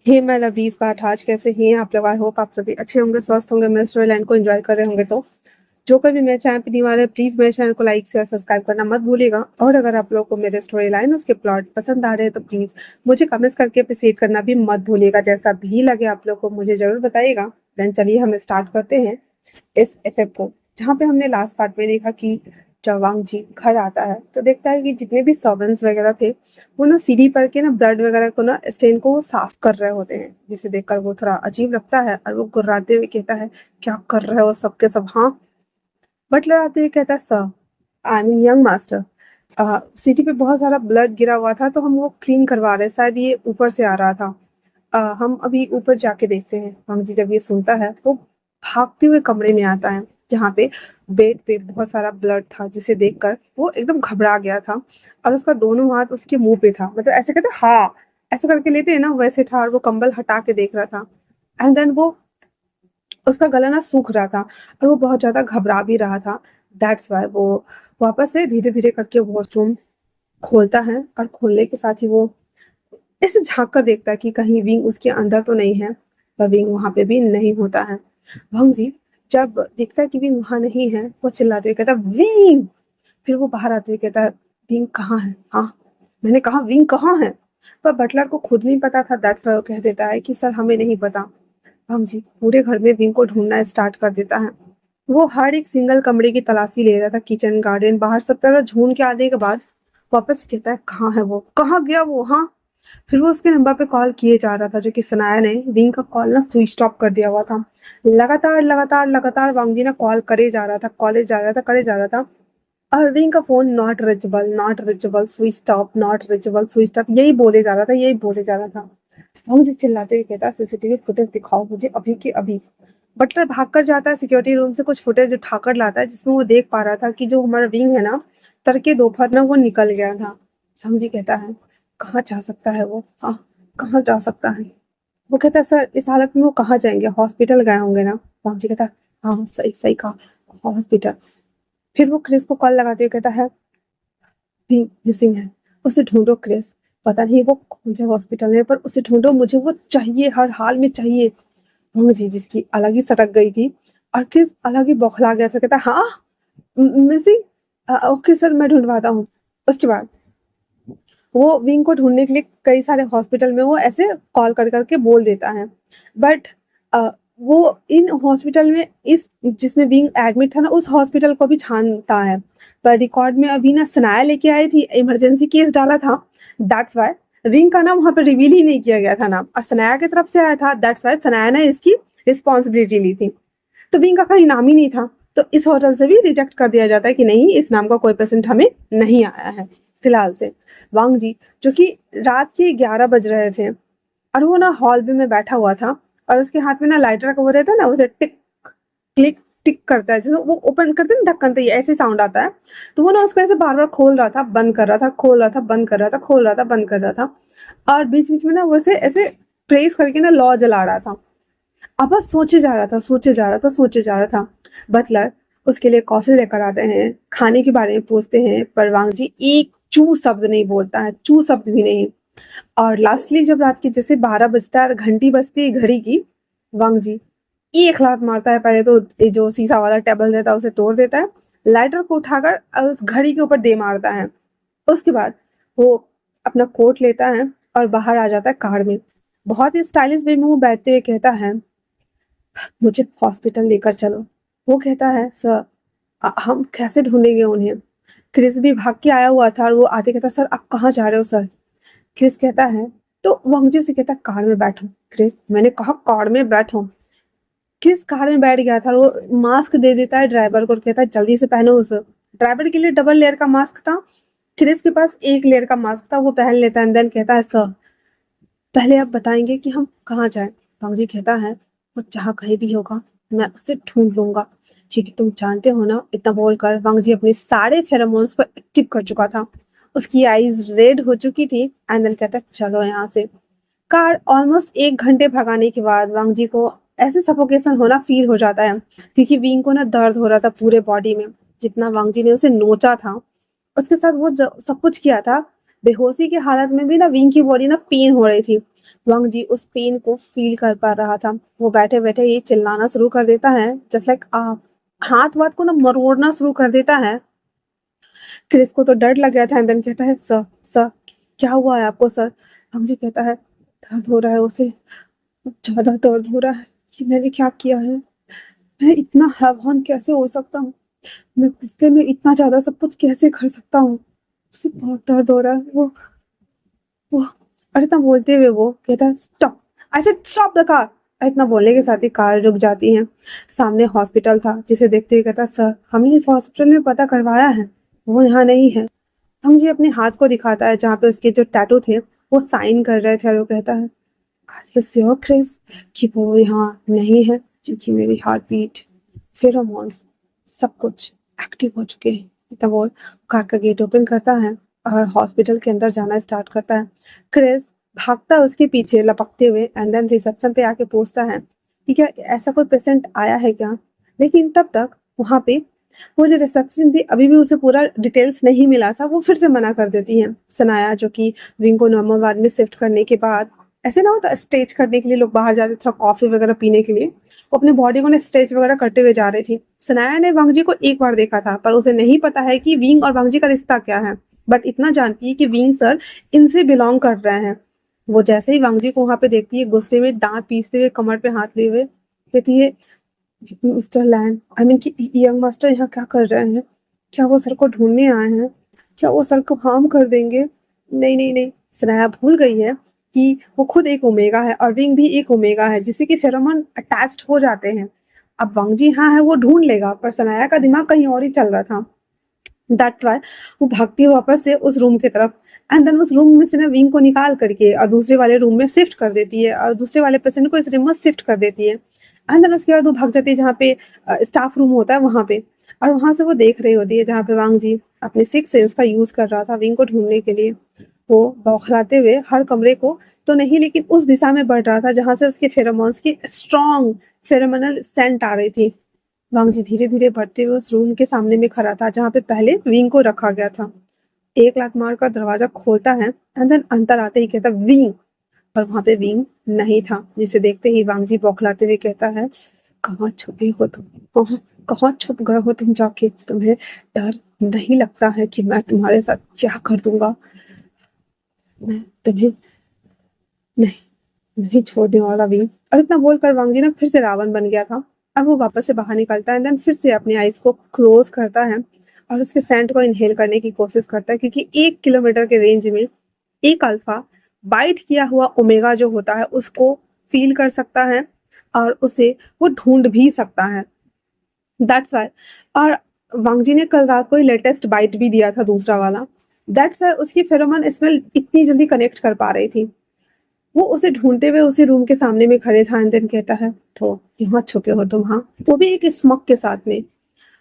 हे मैं लवीज़ पाठाज, कैसे हैं आप लोग? आई होप आप सभी अच्छे होंगे, स्वस्थ होंगे, मेरे स्टोरी लाइन को एंजॉय कर रहे होंगे। तो जो कोई भी मेरे चैनल पे न्यू आ रहा है, प्लीज़ मेरे चैनल को लाइक शेयर सब्सक्राइब करना मत भूलिएगा। और अगर आप लोगों को मेरे स्टोरी लाइन उसके प्लॉट पसंद आ रहे हैं तो प्लीज़ मुझे कमेंट्स करके अप्रिशिएट करना भी मत भूलिएगा। जैसा भी लगे आप लोग को मुझे ज़रूर बताइएगा। देन चलिए हम स्टार्ट करते हैं इस एफएफ को, जहाँ पे हमने लास्ट पार्ट में देखा कि जब वांग जी घर आता है तो देखता है कि जितने भी सर्वेंट्स वगैरह थे वो ना सीढ़ी पर के ना ब्लड वगैरह को ना स्टेन को साफ कर रहे होते हैं, जिसे देखकर वो थोड़ा अजीब लगता है और वो गुर्राते हुए कहता है, क्या कर रहे हो सबके सब? हाँ। बटलर आते हुए कहता है, sir I mean young master, सीढ़ी पे बहुत सारा ब्लड गिरा हुआ था तो हम वो क्लीन करवा रहे, शायद ये ऊपर से आ रहा था। हम अभी ऊपर जाके देखते हैं। वांग जी जब ये सुनता है वो भागते हुए कमरे में आता है, जहाँ पे बेड पे बहुत सारा ब्लड था, जिसे देखकर वो एकदम घबरा गया था और उसका दोनों हाथ उसके मुंह पे था, मतलब ऐसे कहते हाँ, ऐसे करके लेते हैं ना, वैसे था। और वो कंबल हटा के देख रहा था। एंड देन वो उसका गला ना सूख रहा था और वो बहुत ज्यादा घबरा भी रहा था। दैट्स वाई वो वापस से धीरे धीरे करके वॉशरूम खोलता है और खोलने के साथ ही वो ऐसे झाँक कर देखता है कि कहीं विंग उसके अंदर तो नहीं है, पर विंग वहाँ पे भी नहीं होता है। भंग जी जब देखता है कि विंग वहाँ नहीं है, वो चिल्लाते हुए कहता है, विंग! फिर वो बाहर आते हुए कहता है, विंग कहाँ है? हाँ, मैंने कहा विंग कहाँ है? पर बटलर को खुद नहीं पता था। दैट्स वाई वो कह देता है कि सर हमें नहीं पता। भंग जी पूरे घर में विंग को ढूंढना स्टार्ट कर देता है। वो हर एक सिंगल कमरे की तलाशी ले रहा था, किचन गार्डन बाहर सब तरह ढूंढ के आने के बाद वापस कहता है, कहाँ है वो, कहाँ गया वो? हाँ। फिर वो उसके नंबर पे कॉल किए जा रहा था, जो कि सनाया ने विंग का कॉल ना स्विच ऑफ कर दिया हुआ था। लगातार लगातार लगातार वांगजी ना कॉल करे जा रहा था, कॉलेज जा रहा था, करे जा रहा था। और विंग का phone not reachable, switch off, not reachable, switch off, यही बोले जा रहा था, यही बोले जा रहा था। वांगजी चिल्लाते हुए कहता, सीसीटीवी फुटेज दिखाओ मुझे अभी के अभी। बटलर भागकर जाता है सिक्योरिटी रूम से, कुछ फुटेज उठाकर लाता है, जिसमें वो देख पा रहा था कि जो हमारा विंग है ना, तड़के दोपहर में वो निकल गया था। शामजी कहता है, कहाँ जा सकता है वो? हाँ, कहाँ जा सकता है? वो कहता है, सर इस हालत में वो कहाँ जाएंगे, हॉस्पिटल गए होंगे ना। शामजी कहता है, हाँ सही सही कहा, हॉस्पिटल। फिर वो क्रिस को कॉल लगाते हुए कहता है, विंग मिसिंग है, उसे ढूंढो क्रिस। पता नहीं वो कौन से हॉस्पिटल में, पर उसे ढूंढो, मुझे वो चाहिए, हर हाल में चाहिए। वो जी जिसकी अलग ही सटक गई थी और क्रिस अलग ही बौखला गया था। कहता, हाँ मिसिंग, ओके सर मैं ढूंढवाता हूँ। उसके बाद वो विंग को ढूंढने के लिए कई सारे हॉस्पिटल में वो ऐसे कॉल कर करके बोल देता है। बट वो इन हॉस्पिटल में इस जिसमें विंग एडमिट था ना, उस हॉस्पिटल को भी छानता है। पर रिकॉर्ड में अभी ना सनाया लेके आई थी, इमरजेंसी केस डाला था। दैट्स वाई विंग का नाम वहाँ पर रिवील ही नहीं किया गया था नाम, और सनाया की तरफ से आया था। दैट्स वाई सनाया ने इसकी रिस्पॉन्सिबिलिटी ली थी। तो विंग का कहीं नाम ही नहीं था। तो इस होटल से भी रिजेक्ट कर दिया जाता है कि नहीं, इस नाम का कोई पेशेंट हमें नहीं आया है फिलहाल से। वांग जी जो कि रात के 11 बज रहे थे और वो ना हॉल में बैठा हुआ था, और उसके हाथ में ना लाइटर का वो रहता है ना, उसे टिक क्लिक टिक करता है, जो वो ओपन करते हैं ना ढक्कन, तो ये ऐसे साउंड आता है। तो वो ना उसको ऐसे बार बार खोल रहा था, बंद कर रहा था, खोल रहा था, बंद कर रहा था, खोल रहा था, बंद कर रहा था। और बीच बीच में ना वो ऐसे प्रेस करके ना लौ जला रहा था। अब बस सोचे जा रहा था, सोचे जा रहा था, सोचे जा रहा था। बटलर उसके लिए कॉफी लेकर आते हैं, खाने के बारे में पूछते हैं, पर वांग जी एक चू शब्द नहीं बोलता है, चू शब्द भी नहीं। और लास्टली जब रात के जैसे 12 बजता है और घंटी बजती है घड़ी की, वांग जी एक लात मारता है। पहले तो ये जो शीशा वाला टेबल रहता है उसे तोड़ देता है, लाइटर को उठाकर उस घड़ी के ऊपर दे मारता है। उसके बाद वो अपना कोट लेता है और बाहर आ जाता है कार में। बहुत ही स्टाइलिश वे में वो बैठते हुए कहता है, मुझे हॉस्पिटल लेकर चलो। वो कहता है, सर हम कैसे ढूंढेंगे उन्हें? क्रिस भी भाग के आया हुआ था और वो आते कहता, सर आप कहाँ जा रहे हो सर? क्रिस कहता है, तो वंगजी से कहता, कार में बैठो। क्रिस, मैंने कहा कार में बैठो। क्रिस कार में बैठ गया था, वो मास्क दे देता है ड्राइवर को और कहता है, जल्दी से पहनो उसे। ड्राइवर के लिए डबल लेयर का मास्क था, क्रिस के पास एक लेयर का मास्क था, वो पहन लेता है। देन कहता है, सर पहले आप बताएंगे कि हम कहाँ जाएं? बाबूजी कहता है, वो जहाँ कहीं भी होगा मैं उसे ढूंढ लूंगा, क्योंकि तुम जानते हो ना। इतना बोलकर वांगजी अपने सारे फेरोमोन्स पर एक्टिव कर चुका था, उसकी आईज रेड हो चुकी थी। एंड देन कहता है, चलो यहाँ से। कार ऑलमोस्ट 1 घंटे भगाने के बाद वांगजी को ऐसे सफोकेशन होना फील हो जाता है, क्योंकि विंग को ना दर्द हो रहा था पूरे बॉडी में। जितना वांगजी ने उसे नोचा था, उसके साथ वो सब कुछ किया था, बेहोशी की हालत में भी ना विंग की बॉडी ना पेन हो रही थी। वांग जी उस पेन को फील कर पा रहा था। वो बैठे बैठे ये चिल्लाना शुरू कर देता है, जस्ट लाइक हाथ वाथ को ना मरोड़ना शुरू कर देता है। क्रिस को तो डर लग गया था। एंड देन कहता है, सर सर क्या हुआ है आपको सर? वांग जी कहता है, दर्द हो रहा है उसे, ज्यादा दर्द हो रहा है। ये मैंने क्या किया है? मैं इतना हैवान कैसे हो सकता हूँ? मैं गुस्से में इतना ज्यादा सब कुछ कैसे कर सकता हूँ? उसे बहुत दर्द हो रहा है। वो और इतना बोलते हुए वो कहता है, stop, I said stop the car. इतना बोलने के साथ ही कार रुक जाती है। सामने हॉस्पिटल था, जिसे देखते हुए कहता, सर हमने इस हॉस्पिटल में पता करवाया है, वो यहाँ नहीं है। हम जी अपने हाथ को दिखाता है जहाँ पे उसके जो टैटू थे वो साइन कर रहे थे, और वो कहता है, आर यू श्योर क्रिस कि वो यहाँ नहीं है? क्योंकि मेरी हार्ट बीट, फेरोमोन्स, सब कुछ एक्टिव हो चुके हैं। इतना बोल कार का गेट ओपन करता है और हॉस्पिटल के अंदर जाना स्टार्ट करता है। क्रिस भागता है उसके पीछे लपकते हुए। एंड देन रिसेप्शन पे आके पूछता है कि क्या ऐसा कोई पेशेंट आया है क्या? लेकिन तब तक वहाँ पे वो जो रिसेप्शन थी, अभी भी उसे पूरा डिटेल्स नहीं मिला था। वो फिर से मना कर देती है। सनाया जो कि विंग को नॉर्मल वार्ड में शिफ्ट करने के बाद, ऐसे ना होता स्टेज करने के लिए लोग बाहर जाते थे कॉफी वगैरह पीने के लिए, वो अपने बॉडी को ना स्ट्रेच वगैरह करते हुए जा रही थी। सनाया ने वांग जी को एक बार देखा था, पर उसे नहीं पता है कि विंग और वांग जी का रिश्ता क्या है। बट इतना जानती है कि विंग सर इनसे बिलोंग कर रहे हैं। वो जैसे ही वांग जी को वहां पे देखती है, गुस्से में दांत पीसते हुए कमर पे हाथ लिए हुए कहती है, मिस्टर लैंड, आई मीन कि यंग मास्टर यहाँ क्या कर रहे हैं? क्या वो सर को ढूंढने आए हैं? क्या वो सर को हार्म कर देंगे? नहीं नहीं नहीं, सनाया भूल गई है कि वो खुद एक ओमेगा है और विंग भी एक ओमेगा है, जिससे कि फेरोमोन अटैच्ड हो जाते हैं। अब वांग जी हाँ है, वो ढूंढ लेगा, पर सनाया का दिमाग कहीं और ही चल रहा था। दैट्स वाई वो भागती है वापस से उस रूम की तरफ। एंड देन उस रूम में से ना विंग को निकाल करके और दूसरे वाले रूम में शिफ्ट कर देती है, और दूसरे वाले पेशेंट को इस रूम में शिफ्ट कर देती है। एंड देन उसके बाद वो भाग जाती है जहाँ पे स्टाफ रूम होता है वहाँ पे। और वहाँ से वो देख रही होती है जहाँ पे वांग जी अपने सिक्स सेंस का यूज कर रहा था विंग को ढूंढने के लिए। वो बौखलाते हुए हर कमरे को तो नहीं, लेकिन उस दिशा में बढ़ रहा था जहाँ से उसके फेरोमोन्स की स्ट्रॉन्ग फेरोमोनल सेंट आ रही थी। वांग जी धीरे धीरे बढ़ते हुए उस रूम के सामने में खड़ा था जहाँ पे पहले विंग को रखा गया था। एक लात मारकर दरवाजा खोलता है। एंड देन अंदर आते ही कहता, विंग। पर वहां पे विंग नहीं था, जिसे देखते ही वांग जी बौखलाते हुए कहता है, कहाँ छुपे हो तुम? कहाँ छुप गए हो तुम जाके? तुम्हें डर नहीं लगता है कि मैं तुम्हारे साथ क्या कर दूंगा? मैं तुम्हें नहीं नहीं छोड़ने वाला विंग। और इतना बोलकर वांग जी ना फिर से रावण बन गया था। अब वो वापस से बाहर निकलता है, देन फिर से अपने आईज को क्लोज करता है और उसके सेंट को इनहेल करने की कोशिश करता है, क्योंकि 1 किलोमीटर के रेंज में एक अल्फा बाइट किया हुआ ओमेगा जो होता है उसको फील कर सकता है और उसे वो ढूंढ भी सकता है। That's why. और वांग जी ने कल रात को ही लेटेस्ट बाइट भी दिया था दूसरा वाला। दैट्स वाई उसकी फेरोमोन स्मेल इतनी जल्दी कनेक्ट कर पा रही थी। वो उसे ढूंढते हुए उसी रूम के सामने में खड़े था। एंड देन कहता है, तो यहाँ छुपे हो तुम? हाँ, वो भी एक स्मक के साथ में।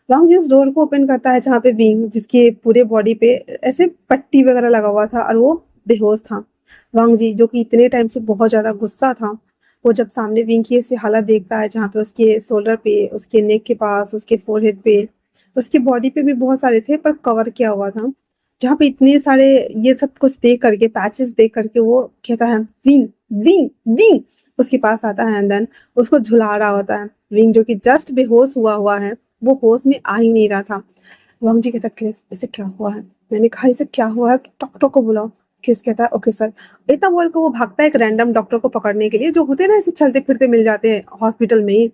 वांग जी उस डोर को ओपन करता है जहाँ पे विंग, जिसके पूरे बॉडी पे ऐसे पट्टी वगैरह लगा हुआ था और वो बेहोश था। वांग जी जो कि इतने टाइम से बहुत ज्यादा गुस्सा था, वो जब सामने विंग की ऐसी हालत देखता है जहाँ पे उसके शोल्डर पे, उसके नेक के पास, उसके फोरहेड पे, उसकी बॉडी पे भी बहुत सारे थे पर कवर किया हुआ था, जहाँ पे इतने सारे ये सब कुछ देख करके, पैचेस देख करके वो कहता है, विंग विंग विंग। उसके पास आता है एंड देन उसको झुला रहा होता है। विंग जो कि जस्ट बेहोश हुआ हुआ है, वो होश में आ ही नहीं रहा था। वांग जी कहता, क्रिस इसे क्या हुआ है? मैंने कहा इसे क्या हुआ है, डॉक्टर को बुलाओ। क्रिस कहता है, ओके सर। इतना बोल कर वो भागता है एक रैंडम डॉक्टर को पकड़ने के लिए, जो होते हैं ना ऐसे चलते फिरते मिल जाते हैं हॉस्पिटल में ही।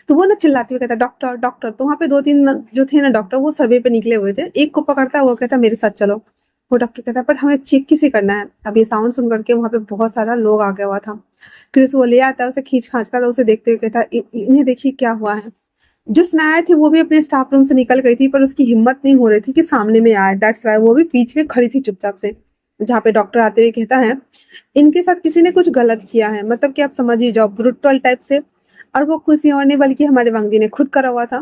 तो वो ना चिल्लाते हुए कहता है, डॉक्टर डॉक्टर। तो वहाँ पे 2-3 जो थे ना डॉक्टर, वो सर्वे पे निकले हुए थे। एक को पकड़ता है, वो कहता है मेरे साथ चलो। वो डॉक्टर कहता है, पर हमें चेक किसे करना है? अब ये साउंड सुन करके वहाँ पे बहुत सारा लोग आ गया हुआ था। क्रिस वो ले आता है उसे खींच खांच कर, उसे देखते हुए कहता है, इन्हें देखिए क्या हुआ है। जो स्नाया थी वो भी अपने स्टाफ रूम से निकल गई थी, पर उसकी हिम्मत नहीं हो रही थी कि सामने में आए। दैट्स वाई वो भी बीच में खड़ी थी चुपचाप से। जहाँ पे डॉक्टर आते हुए कहता है, इनके साथ किसी ने कुछ गलत किया है, मतलब कि आप समझ ही जाओ, ब्रुटल टाइप से। और वो किसी और ने बल्कि हमारे वांग जी ने खुद करा हुआ था।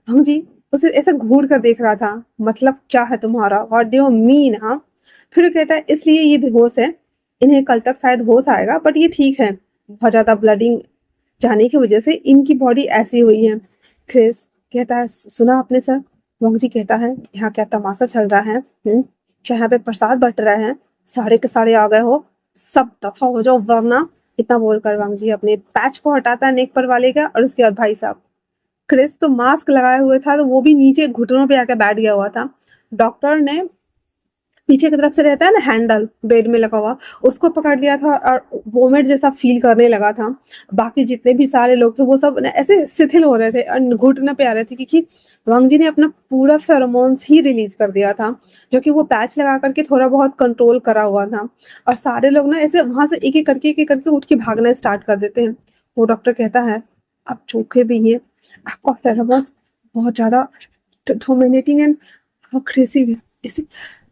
वांग जी उसे ऐसे घूर कर देख रहा था, मतलब क्या है तुम्हारा, व्हाट डू यू मीन? हाँ। फिर वो कहता है, इसलिए ये बेहोश है, इन्हें कल तक शायद होश आएगा, बट ये ठीक है। बहुत ज्यादा ब्लडिंग जाने की वजह से इनकी बॉडी ऐसी हुई है। क्रिस कहता है, सुना आपने सर? वांग जी कहता है, यहाँ क्या तमाशा चल रहा है? क्या यहाँ पे प्रसाद बट रहा है? सारे के सारे आ गए हो? सब दफा हो जाओ वरना। इतना बोलकर वांग जी अपने पैच को हटाता है नेक पर वाले का, और उसके बाद भाई साहब क्रिस तो मास्क लगाए हुए था, तो वो भी नीचे घुटनों पे आके बैठ गया हुआ था। डॉक्टर ने पीछे की तरफ से रहता है ना हैंडल बेड में लगा हुआ, उसको पकड़ लिया था और वोमिट जैसा फील करने लगा था। बाकी जितने भी सारे लोग थे वो सब ना ऐसे शिथिल हो रहे थे और घुटने पे आ रहे थे, क्योंकि वांग जी ने अपना पूरा फेरोमोन्स ही रिलीज कर दिया था, जो कि वो पैच लगा करके थोड़ा बहुत कंट्रोल करा हुआ था। और सारे लोग ना ऐसे वहां से एक एक करके उठ के भागना स्टार्ट कर देते हैं। वो डॉक्टर कहता है आप चौके भी हैं, आपका फेरोमोन्स बहुत ज्यादा डोमिनेटिंग एंड अग्रेसिव है, इसे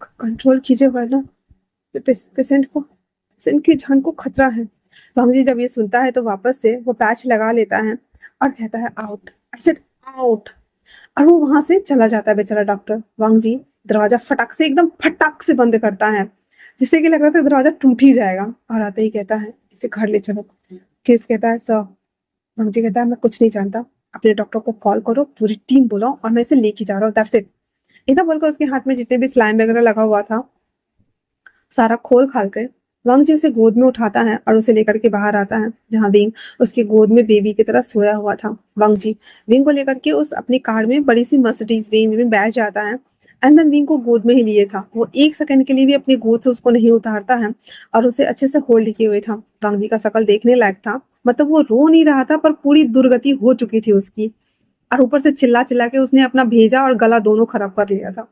कंट्रोल कीजिए वरना पेशेंट की जान को खतरा है। वांग जी जब ये सुनता है तो वापस से वो पैच लगा लेता है और कहता है आउट, आई सेड आउट, और वो वहां से चला जाता है बेचारा डॉक्टर। वांग जी दरवाजा फटाक से एकदम फटाक से बंद करता है, जिससे कि लग रहा था दरवाजा टूट ही जाएगा, और आते ही कहता है इसे घर ले चलो। केस कहता है सर। वांग जी कहता है मैं कुछ नहीं जानता, अपने डॉक्टर को कॉल करो, पूरी टीम बुलाओ और मैं इसे लेके जा रहा हूँ, दैट्स इट। इतना बोलकर उसके हाथ में जितने भी स्लाइम वगैरह लगा हुआ था सारा खोल खाल कर वांग जी उसे गोद में उठाता है और उसे लेकर के बाहर आता है, जहाँ विंग उसकी गोद में बेबी की तरह सोया हुआ था। वांग जी विंग को लेकर के उस अपनी कार में बड़ी सी मर्सिडीज बेंज में बैठ जाता है। एंड देन विंग को गोद में ही लिए था, वो एक सेकंड के लिए भी अपनी गोद से उसको नहीं उतारता है और उसे अच्छे से होल्ड किए हुए था। वांग जी का शकल देखने लायक था, मतलब वो रो नहीं रहा था पर पूरी दुर्गति हो चुकी थी उसकी, और ऊपर से चिल्ला चिल्ला के उसने अपना भेजा और गला दोनों खराब कर लिया था।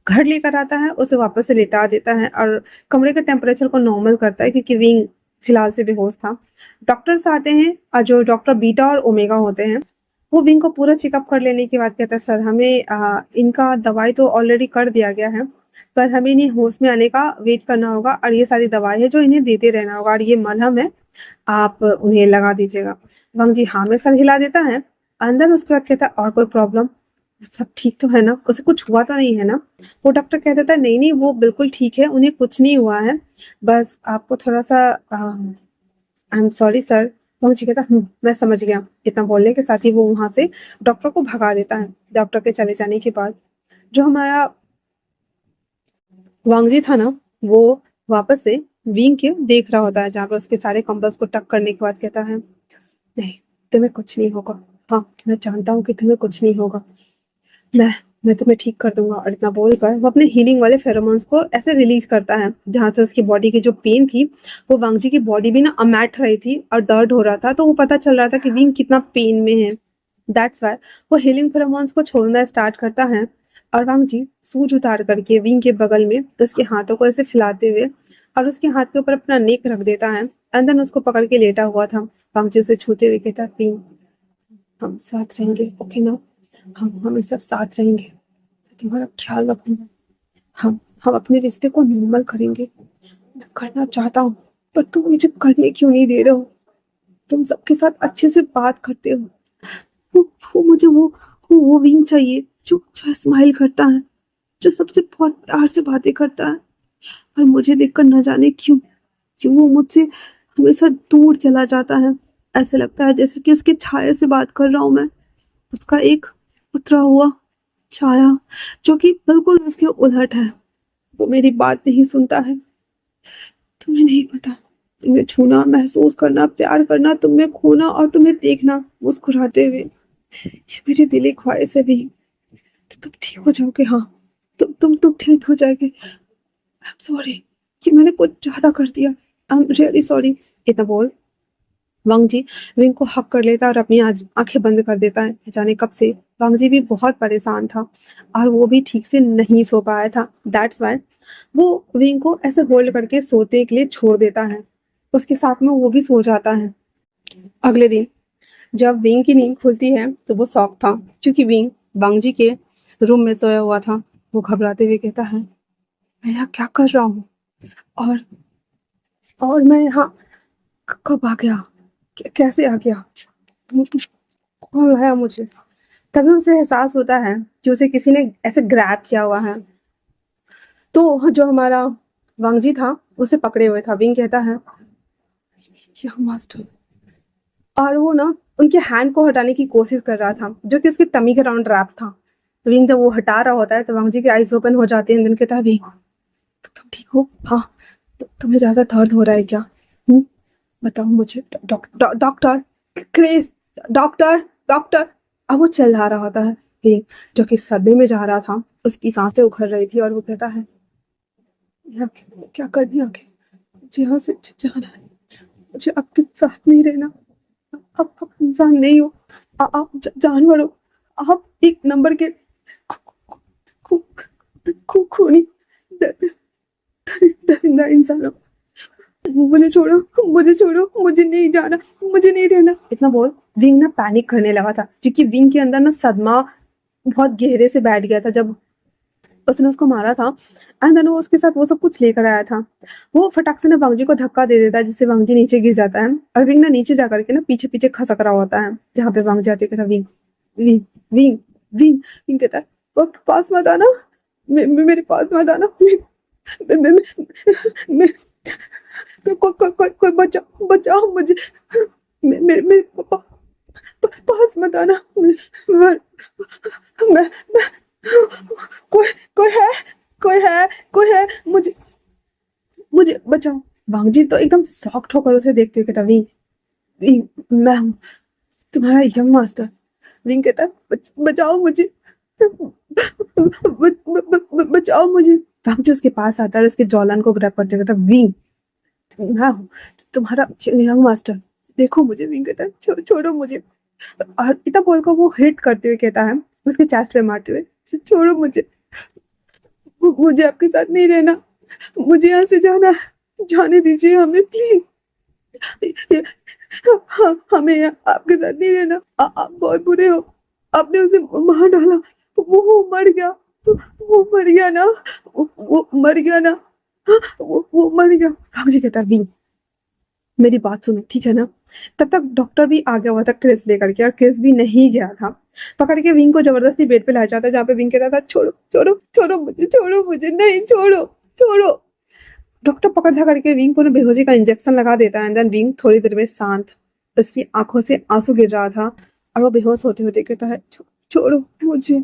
घर लेकर आता है, उसे वापस से लेटा देता है और कमरे के टेम्परेचर को नॉर्मल करता है, क्योंकि विंग फिलहाल से बेहोश था। डॉक्टर्स आते हैं और जो डॉक्टर बीटा और ओमेगा होते हैं वो विंग को पूरा चेकअप कर लेने के बाद कहता है सर हमें इनका दवाई तो ऑलरेडी कर दिया गया है, पर हमें इन्हें होश में आने का वेट करना होगा, और ये सारी दवाई है जो इन्हें देते रहना होगा, और ये मलहम है आप उन्हें लगा दीजिएगा। वांग जी हाँ में सर हिला देता है। अंदर उसके बाद कहता है और कोई प्रॉब्लम, सब ठीक तो है ना, उसे कुछ हुआ तो नहीं है ना। वो डॉक्टर कह देता है नहीं नहीं वो बिल्कुल ठीक है, उन्हें कुछ नहीं हुआ है, बस आपको थोड़ा सा आई एम सॉरी सर। वो जी कहता मैं समझ गया। इतना बोलने के साथ ही वो वहां से डॉक्टर को भगा देता है। डॉक्टर के चले जाने के बाद जो हमारा वांगजी था ना, वो वापस से विंग के देख रहा होता है, जहाँ पर उसके सारे कंबल्स को टक करने के बाद कहता है नहीं तुम्हें कुछ नहीं होगा, हाँ मैं जानता हूँ कि तुम्हें कुछ नहीं होगा, मैं मैं तुम्हें ठीक कर दूंगा। और इतना बोलकर वो अपने हीलिंग वाले फेरोमोन्स को ऐसे रिलीज करता है, जहाँ से उसकी बॉडी की जो पेन थी, वो वांगजी की बॉडी भी ना अमैट रही थी और दर्द हो रहा था, तो वो पता चल रहा था कि विंग कितना पेन में है। दैट्स वाई वो हीलिंग फेरोमोन्स को छोड़ना स्टार्ट करता है, और वांगजी सूज उतार करके विंग के बगल में उसके हाथों को ऐसे फैलाते हुए और उसके हाथ के ऊपर अपना नेक रख देता है। एंड देन उसको पकड़ के लेटा हुआ था। वांगजी उसे छूते हुए कहता विंग हम साथ रहेंगे, ओके ना, हम हमेशा साथ रहेंगे, मैं तुम्हारा ख्याल रखूंगा, हम अपने रिश्ते को नॉर्मल करेंगे। मैं करना चाहता हूँ पर तुम मुझे करने क्यों नहीं दे रहे हो, तुम सबके साथ अच्छे से बात करते हो, वो मुझे वो विंग चाहिए जो जो स्माइल करता है, जो सबसे बहुत प्यार से बातें करता है, और मुझे देखकर न जाने क्यों क्यों वो मुझसे हमेशा दूर चला जाता है। ऐसे लगता है जैसे कि उसके छाया से बात कर रहा हूँ मैं, उसका एक उतरा हुआ छाया जो कि बिल्कुल उसके उलट है। वो मेरी बात नहीं सुनता है। तुम्हें नहीं पता, तुम्हें छूना, महसूस करना, प्यार करना, तुम्हें खोना और तुम्हें देखना मुस्कुराते हुए, ये मेरी दिली ख्वाहिश है भी। तो तुम ठीक हो जाओगे, हाँ तुम ठीक हो जाओगे। आई एम सॉरी कि मैंने कुछ ज्यादा कर दिया, आई एम रियली सॉरी। इतना बोल वांग जी विंग को हक कर लेता और अपनी आंखें बंद कर देता है। जाने कब से वांग जी भी बहुत परेशान था और वो भी ठीक से नहीं सो पाया था। दैट्स वाई वो विंग को ऐसे होल्ड करके सोते के लिए छोड़ देता है, उसके साथ में वो भी सो जाता है। अगले दिन जब विंग की नींद खुलती है तो वो शॉक था, क्योंकि विंग वांग जी के रूम में सोया हुआ था। वो घबराते हुए कहता है मैं यहाँ क्या कर रहा हूँ, और मैं यहाँ कब आ गया, कैसे आ गया, कौन लाया मुझे। तभी उसे एहसास होता है कि उसे किसी ने ऐसे ग्रैब किया हुआ है। तो जो हमारा वांगजी था उसे पकड़े हुए था। विंग कहता है या मास्टर, और वो ना उनके हैंड को हटाने की कोशिश कर रहा था, जो कि उसके टमी के राउंड रैप था। विंग जब वो हटा रहा होता है तो वांगजी की आईज ओपन हो जाती है। दिन कहता है विंग तो तुम ठीक हो, हाँ तुम्हें ज्यादा दर्द हो रहा है क्या? बताओ मुझे। Doctor Chris, doctor doctor. अब वो चिल्ला रहा होता है ये, जो कि सदमे में जा रहा था। उसकी सांसें उखड़ रही थी और वो कहता है, यहाँ क्या करनी आगे? मुझे यहाँ से जाना है, मुझे आपके साथ नहीं रहना। आप इंसान नहीं हो, आप जानवर हो। आप एक नंबर के खूनी दरिंदा इंसान हो। मुझे छोड़ो, मुझे छोड़ो, मुझे नहीं जाना, मुझे नहीं रहना। इतना बोल विंग ना पैनिक करने लगा था, क्योंकि विंग के अंदर ना सदमा बहुत गहरे से बैठ गया था जब उसने उसको मारा था। एंड देन वो उसके साथ वो सब कुछ लेकर आया था। वो फटाक से ना वांगजी को धक्का दे देता है, जिससे वांगजी नीचे गिर जाता है। और विंग ना नीचे जाकर के ना पीछे पीछे खसक रहा होता है, जहाँ पे वांगजी आते कहता, wing wing wing wing. Wing कहता है, वो पास मत आना, मेरे पास मत आना, मैं कोई बचाओ, बचाओ मुझे, मेरे मेरे पास मत आना, मैं मैं कोई कोई है, कोई है, कोई है, मुझे मुझे बचाओ। वांगजी तो एकदम शॉक्ड होकर उसे देखते हुए कहता, विंग विंग, मैं हूँ तुम्हारा यंग मास्टर। विंग कहता है, बचाओ मुझे, बचाओ मुझे। वांगजी उसके पास आता है और उसके जॉलन को ग्रैब करते हुए कहता, विंग मैं हूँ तुम्हारा यंग मास्टर, देखो मुझे। विंग कहता है, छोड़ो मुझे। और इतना बोलकर वो हिट करते हुए कहता है, उसके चेस्ट पे मारते हुए, छोड़ो मुझे, मुझे आपके साथ नहीं रहना, मुझे यहाँ से जाना है, जाने दीजिए हमें प्लीज। हमें आपके साथ नहीं रहना, आप बहुत बुरे हो, आपने उसे मार डाला, वो मर गया, वो मर गया ना, वो मर गया ना, वो मर गया। भाग जी कहता, विंग मेरी बात सुनो, ठीक है ना? तब तक डॉक्टर भी आ गया हुआ था क्रिस लेकर के, और क्रिस भी नहीं गया था। पकड़ के विंग को जबरदस्ती बेड पे लाया जाता है, जहाँ पे विंग कह रहा था, छोड़ो छोड़ो छोड़ो मुझे, छोड़ो मुझे, नहीं छोड़ो छोड़ो। डॉक्टर पकड़ धकड़ के विंग को ना बेहोशी का इंजेक्शन लगा देता है। एंड देन विंग थोड़ी देर में शांत, उसकी आंखों से आंसू गिर रहा था, और वो बेहोश होते होते कहता है, छोड़ो मुझे।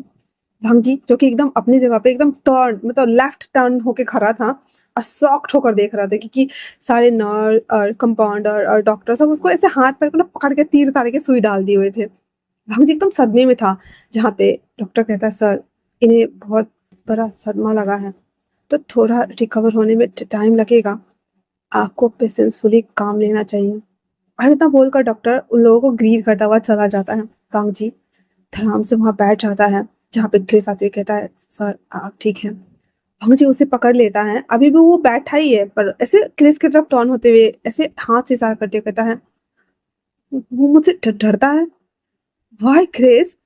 भांजी जो कि एकदम अपनी जगह पे एकदम टर्न, मतलब लेफ्ट टर्न होके खड़ा था और शॉक्ड होकर देख रहा था, क्योंकि सारे नर्स और कंपाउंडर और डॉक्टर सब उसको ऐसे हाथ पैर को ना पकड़ के तीर तार के सुई डाल दिए हुए थे। भांजी एकदम सदमे में था, जहाँ पे डॉक्टर कहता है, सर इन्हें बहुत बड़ा सदमा लगा है, तो थोड़ा रिकवर होने में टाइम लगेगा, आपको पेशेंसफुली काम लेना चाहिए। और इतना बोलकर डॉक्टर उन लोगों को ग्रीट करता हुआ चला जाता है। भांजी धड़ाम से वहां बैठ जाता है, जहाँ पे क्रिस आते हुए कहता है, सर आप ठीक हैं? भांजी उसे पकड़ लेता है, अभी भी वो बैठा ही है, पर ऐसे क्रिस की तरफ टर्न होते हुए ऐसे हाथ से इशारा करते हुए कहता है, वो मुझसे डरता है? वाई क्रिस,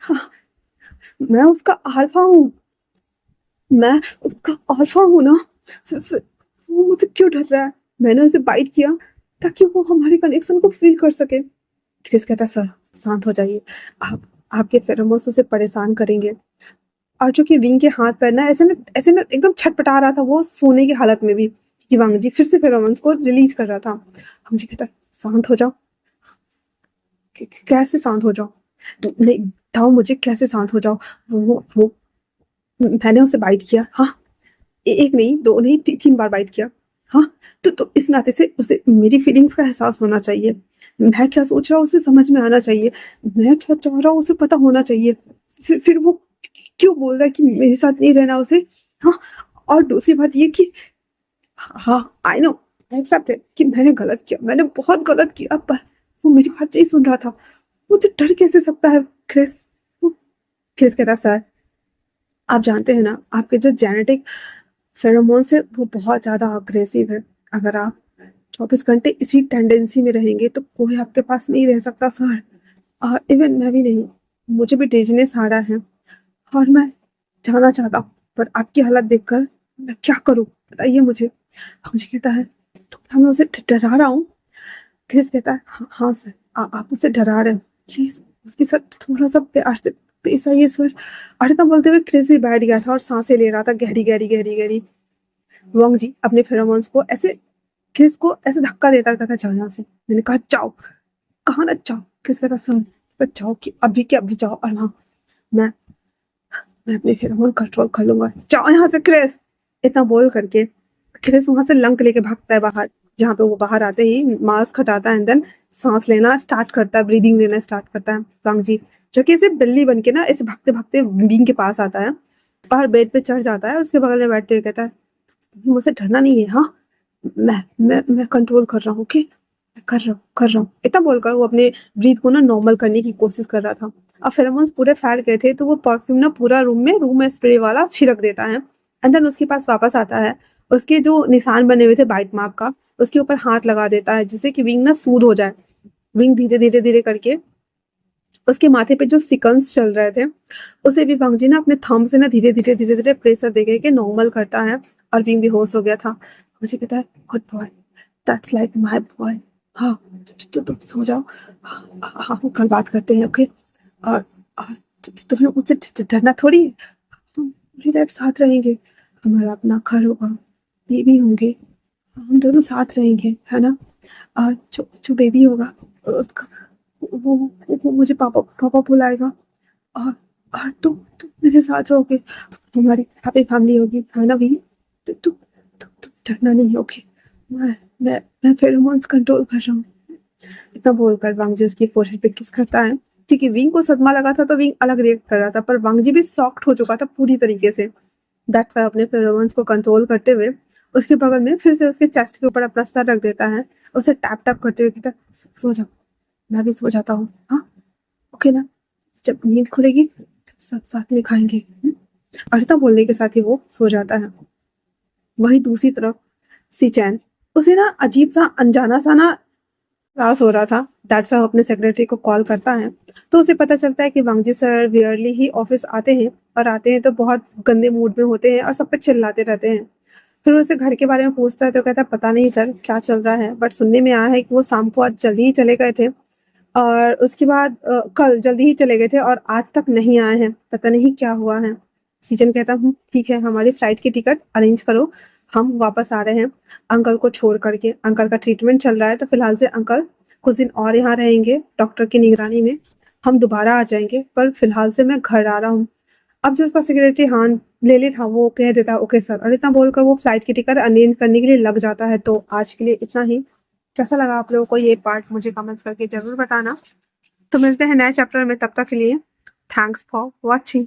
हाँ, मैं उसका अल्फा हूँ, मैं उसका अल्फा हूँ ना, फिर वो मुझसे क्यों डर रहा है? मैंने उसे बाइट किया ताकि वो हमारे कनेक्शन को फील कर सके। क्रिस कहता है, सर शांत हो जाइए, आप आपके फेरोमोन्स उसे परेशान करेंगे। और जो कि विंग के हाथ पैर ना ऐसे ना एकदम छटपटा रहा था, वो सोने की हालत में भी, कि वांगजी फिर से फेरोमोन्स को रिलीज कर रहा था। वांगजी कहता, शांत हो जाओ। कैसे शांत हो जाओ? नहीं बताओ मुझे, कैसे शांत हो जाओ? वो मैंने उसे बाइट किया, हाँ, एक नहीं, दो नहीं, तीन बार बाइट किया। हाँ, तो इस नाते से उसे मेरी फीलिंग्स का एहसास होना चाहिए, मैं क्या सोच रहा हूँ उसे समझ में आना चाहिए, मैं क्या चाह रहा हूँ उसे पता होना चाहिए। फिर वो क्यों बोल रहा है कि मेरे साथ नहीं रहना उसे? हाँ, और दूसरी बात ये कि हाँ, I know, I accept it कि मैंने गलत किया, मैंने बहुत गलत किया, पर वो मेरी बात नहीं सुन रहा था। मुझे डर कैसे सकता है क्रिस? क्रिस कहता, सर आप जानते हैं ना, आपके जो जेनेटिक फेरोमोन्स है वो बहुत ज़्यादा अग्रेसिव है। अगर आप 24 घंटे इसी टेंडेंसी में रहेंगे तो कोई आपके पास नहीं रह सकता सर, और इवन मैं भी नहीं। मुझे भी डेजीनेस आ रहा है और मैं जाना चाहता हूँ, पर आपकी हालत देखकर मैं क्या करूँ, बताइए मुझे। मुझे कहता है, थोड़ा मैं उसे डरा रहा हूँ। क्रिस कहता है, हाँ हाँ सर, आप उसे डरा रहे हो, प्लीज उसके साथ थोड़ा सा प्यार से पेश आइए सर। और इतना बोलते हुए क्रिस भी बैठ गया था और सांसें ले रहा था गहरी गहरी गहरी गहरी। वांग जी अपने फेरोमोन्स को ऐसे क्रिस को ऐसे धक्का देता कहता, जाओ यहाँ से। मैंने कहा जाओ, कहा ना जाओ। क्रिस कहता, सर पर जाओ कि अभी के अभी जाओ, और हाँ, मैं मैं अपने फेरोमोन कंट्रोल कर लूंगा, जाओ यहाँ से क्रिस। इतना बोल करके फिर वहां से लंक लेके भागता है बाहर, जहाँ पे वो बाहर आते ही मास्क हटाता है एंड देन सांस लेना स्टार्ट करता है, ब्रीदिंग लेना स्टार्ट करता है वांग जी, जो कि ऐसे बिल्ली बन के ना ऐसे भागते भागते विंग के पास आता है, बाहर बेड पे चढ़ जाता है और उसके बगल में बैठते हुए कहता है, मुझसे डरना नहीं है, हाँ मैं कंट्रोल कर रहा हूँ, ओके कर रहा हूँ, इतना बोलकर वो अपने ब्रीथ को ना नॉर्मल करने की कोशिश कर रहा था। अब फेरोमोन्स पूरे फैल गए थे, तो वो परफ्यूम ना पूरा रूम में स्प्रे वाला छिड़क देता है एंड देन उसके पास वापस आता है, उसके जो निशान बने हुए थे बाइट मार्क का, उसके ऊपर हाथ लगा देता है जिससे कि विंग ना सूद हो जाए। विंग धीरे धीरे धीरे करके उसके माथे पे जो सिकन्स चल रहे थे उसे भी वांगजी ना अपने थंब से ना धीरे धीरे प्रेशर दे के नॉर्मल करता है और विंग बेहोश हो गया था। मुझे कहता है, good boy, that's like my boy, हाँ तो तुम सो जाओ, हाँ हम कल बात करते हैं, ओके। और तुम्हें मुझसे डरना थोड़ी है, हम पूरी लाइफ साथ रहेंगे, हमारा अपना घर होगा, बेबी होंगे, हम दोनों साथ रहेंगे, है ना। और जो बेबी होगा उसका वो मुझे पापा पापा बुलाएगा, और तुम मेरे साथ रहोगे, हमारी हैप्पी फैमिली होगी, है ना भी। तुम डरना नहीं है, ओके। मैं फेरोमोन्स कंट्रोल कर रहा हूँ। इतना बोलकर वांगजी उसकी फोrehead पे किस करता है, क्योंकि विंग को सदमा लगा था तो विंग अलग रिएक्ट कर रहा था, पर वांगजी भी शॉक्ड हो चुका था पूरी तरीके से। दैट्स वाई अपने फेरोमोन्स को कंट्रोल करते हुए उसके बगल में फिर से उसके चेस्ट के ऊपर अपना सर रख देता है, उसे टैप टैप करते हुए कहता है, सो जाओ, मैं भी सो जाता हूँ, हाँ ओके ना, जब नींद खुलेगी तब सब साथ में खाएंगे। और इतना बोलने के साथ ही वो सो जाता है। वही दूसरी तरफ सिचैन, उसे ना अजीब सा अनजाना सा ना क्लास हो रहा था। दैट्स वाई अपने सेक्रेटरी को कॉल करता है, तो उसे पता चलता है कि वांगजी सर वियरली ही ऑफिस आते हैं, और आते हैं तो बहुत गंदे मूड में होते हैं और सब पे चिल्लाते रहते हैं। फिर उसे घर के बारे में पूछता है तो कहता है, पता नहीं सर क्या चल रहा है, बट सुनने में आया है कि वो शाम को आज जल्दी ही चले गए थे, और उसके बाद कल जल्दी ही चले गए थे और आज तक नहीं आए हैं, पता नहीं क्या हुआ है। सीजन कहता हूँ, ठीक है, हमारी फ्लाइट की टिकट अरेंज करो, हम वापस आ रहे हैं अंकल को छोड़ करके। अंकल का ट्रीटमेंट चल रहा है तो फिलहाल से अंकल कुछ दिन और यहाँ रहेंगे डॉक्टर की निगरानी में, हम दोबारा आ जाएंगे, पर फिलहाल से मैं घर आ रहा हूँ। अब जो उसका सेक्रेटरी हाँ ले ली था वो कह देता है, ओके सर, और इतना बोलकर वो फ्लाइट की टिकट अरेंज करने के लिए लग जाता है। तो आज के लिए इतना ही। कैसा लगा आप लोगों को ये पार्ट, मुझे कमेंट्स करके जरूर बताना। तो मिलते हैं नए चैप्टर में, तब तक के लिए थैंक्स फॉर वॉचिंग।